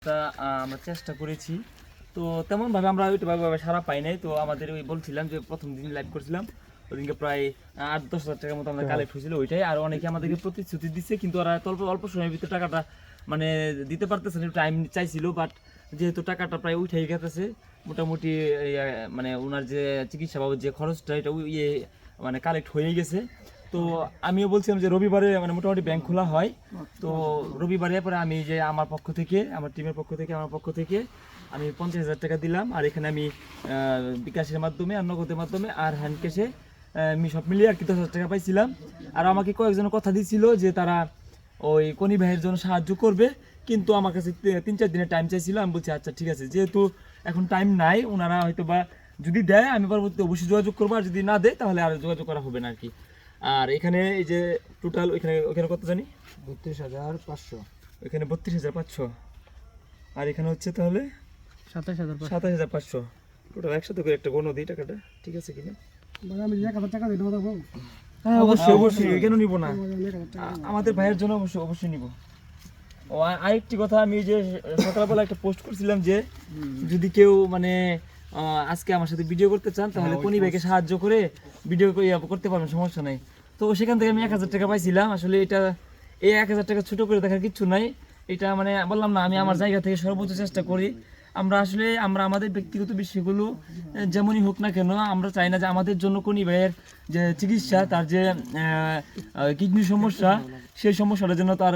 আমরা চেষ্টা করেছি, তো তেমনভাবে আমরা ওইভাবে সারা পাই নাই। তো আমাদের ওই বলছিলাম যে প্রথম দিন লাইভ করছিলাম, ওদিনকে প্রায় 8-10 হাজার টাকার মতো আমাদের কালেক্ট হয়েছিল ওইটাই। আর অনেকে আমাদেরকে প্রতিশ্রুতি দিচ্ছে, কিন্তু ওরা অল্প সময়ের ভিতরে টাকাটা মানে দিতে পারতেছে না, টাইম চাইছিল। বাট যেহেতু টাকাটা প্রায় উঠেই গেছে মোটামুটি, মানে ওনার যে চিকিৎসা বাবদ যে খরচটা এটা মানে কালেক্ট হয়ে গেছে। তো আমিও বলছিলাম যে রবিবারে মানে মোটামুটি ব্যাংক খোলা হয়, তো রবিবারে পরে আমি যে আমার পক্ষ থেকে, আমার টিমের পক্ষ থেকে আমি 50,000 টাকা দিলাম। আর এখানে আমি বিকাশের মাধ্যমে আর নগদের মাধ্যমে আর হ্যান্ড ক্যাশে আমি সব মিলিয়ে আর কি 10,000 টাকা পাইছিলাম। আর আমাকে কয়েকজন কথা দিয়েছিল যে তারা ওই কনি ভাইয়ের জন্য সাহায্য করবে, কিন্তু আমার কাছে 3-4 দিনের টাইম চাইছিল। আমি বলছি আচ্ছা ঠিক আছে, যেহেতু এখন টাইম নাই, ওনারা হয়তো বা যদি দেয় আমি পরবর্তীতে অবশ্যই যোগাযোগ করবো, আর যদি না দেয় তাহলে আর যোগাযোগ করা হবে না আর কি। আর এখানে এই যে টোটাল ওইখানে কত জানি 32,500, এখানে 32,500, আর এখানে হচ্ছে তাহলে 27,500 টোটাল। একসাথে করে একটা গণ দিই টাকাটা, ঠিক আছে কিনা? আমি 1,000 টাকা দিয়ে দেবো। হ্যাঁ অবশ্যই কেন নিব না, আমাদের ভাইয়ের জন্য অবশ্যই নিব। ও আরেকটি কথা, আমি যে সকালবেলা একটা পোস্ট করছিলাম যে যদি কেউ মানে আজকে আমার সাথে ভিডিও করতে চান তাহলে কোনি ভাইকে সাহায্য করে ভিডিও করতে পারবেন, সমস্যা নাই। তো সেখান থেকে আমি 1,000 টাকা পাইছিলাম। আসলে এটা এই 1,000 টাকা ছোট করে দেখার কিচ্ছু নাই। এটা মানে বললাম না, আমি আমার জায়গা থেকে সর্বোচ্চ চেষ্টা করি। আমরা আমাদের ব্যক্তিগত বিষয়গুলো যেমনই হোক না কেন, আমরা চাই না যে আমাদের জন্য কোনি ভাইয়ের যে চিকিৎসা, তার যে কিডনি সমস্যা, সেই সমস্যাটা যেন তার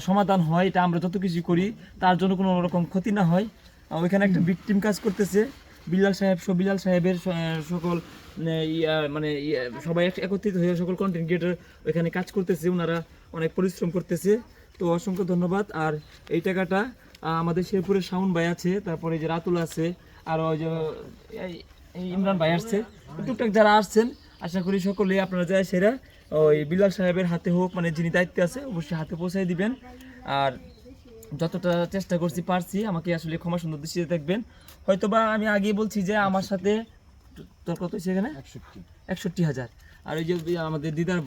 সমাধান হয়। এটা আমরা যত কিছু করি তার জন্য কোনো রকম ক্ষতি না হয়। ওইখানে একটা বিগ টিম কাজ করতেছে, বিলাল সাহেবের সকল মানে সবাই একত্রিত হয়ে সকল কন্টেন্ট ক্রিয়েটর ওইখানে কাজ করতেছে, ওনারা অনেক পরিশ্রম করতেছে। তো অসংখ্য ধন্যবাদ। আর এই টাকাটা আমাদের শেরপুরের শাওন ভাই আছে, তারপরে যে রাতুল আছে, আর ওই যে ইমরান ভাই আসছে, টুকটাক যারা আসছেন, আশা করি সকলে আপনারা যায় সেরা ওই বিলাল সাহেবের হাতে হোক, মানে যিনি দায়িত্বে আছে অবশ্যই হাতে পৌঁছায় দিবেন। আর যতটা চেষ্টা করছি পারছি, আমাকে আসলে ক্ষমা সুন্দর দৃষ্টিতে দেখবেন। হয়তোবা আমি আগেই বলছি যে আমার সাথে তোর কত সেখানে 61,000, আর ওই যে আমাদের দিদার ভাই